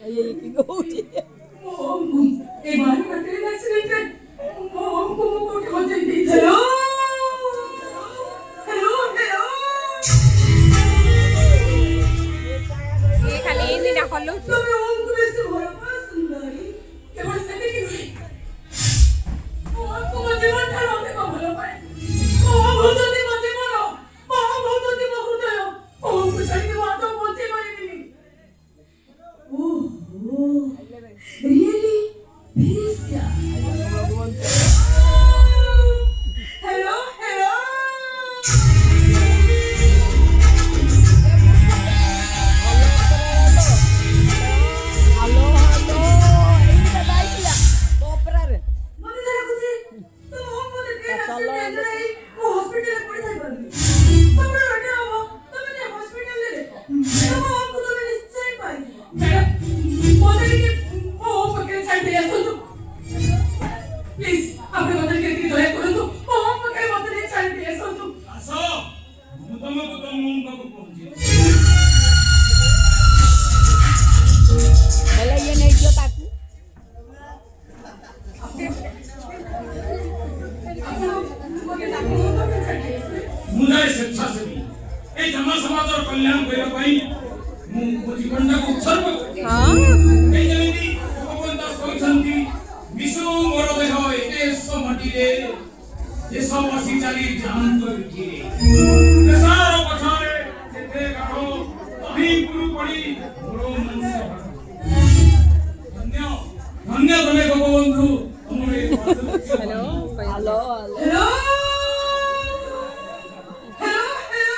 ये की होची ए बार करते एक्सीडेंट को कोठी होते हेलो हेलो हेलो ये खाली ये दिना खल्लौ তুমি অঙ্ক বেশি ভালো সুন্দরী কেবল সেটা কি অঙ্ক মধ্যে মাথা রতে ভালো পায় অঙ্ক যদি মধ্যে মনো অঙ্ক যদি মহৃদয় অঙ্ক ছাড়িয়ে মাথা বলতে পারিনি ও রিয়েলি ভিসা हेलो हेलो हॅलो हॅलो इकडे बाईकला कोपरा रे मने जरा कुछ तो मने के चलो नहीं वो हॉस्पिटल में पड़ जाए सब रखा हो तो मैंने हॉस्पिटल ले ले तो आपको तो मैंने निश्चय पाई मैडम मदर के वो पकड़े साइड पे सुन तो प्लीज आपने मदर के लिए दया करो तो वो पकड़े मदर के साइड पे सुन तो आसो मुतमको तो मुंह को पहुंचे भले ये नहीं जो ताकू मुदाय स्वेच्छासेवी ए जमा समाजर कल्याण କରିବା ପାଇଁ ମୁଁ ଜୀବନଟାକୁ ଉତ୍ସର୍ଗ କରେ हां এই ଯେମିତି ଭଗବାନ ଦାସ କହିଛନ୍ତି ବିଷୁ ମୋର ଦେହ ଏତେ ମାଟିରେ ଦେଶବାସୀ ଚାଲି ଯାଆନ୍ତୁ ଏଠିରେ ଦେଶର ପଛରେ ଯେତେ ଗାଢ଼ ତହିଁ ଗୁରୁ ପଡ଼ି ମୋର ମନୁଷ୍ୟ ଧନ୍ୟ ଧନ୍ୟ ତମେ ଗୋପବନ୍ଧୁ ତମର ଏ hello hello hello hello hello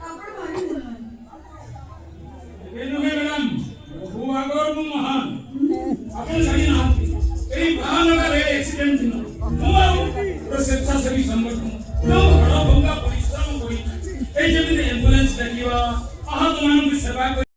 ଆପଣ ଭାରି ମହାନ ଏନୁ ହେ ମ୍ୟାଡାମ ବହୁ ଆଗର ମୁଁ ମହାନ ଆପଣ ଜାଣି ନାହାନ୍ତି ଏଇ ମହାନଗରରେ ଆକ୍ସିଡେଣ୍ଟ ଦିନ ମୁଁ ଆଉ ଗୋଟେ ସ୍ୱେଚ୍ଛାସେବୀ ସଂଗଠନ ଯୋଉ ଘର ଭଙ୍ଗା ପରିଶ୍ରମ କରିଛି ଏଇ ଯେମିତି ଆମ୍ବୁଲାନ୍ସ ଡାକିବା ଆହତମାନଙ୍କୁ ସେବା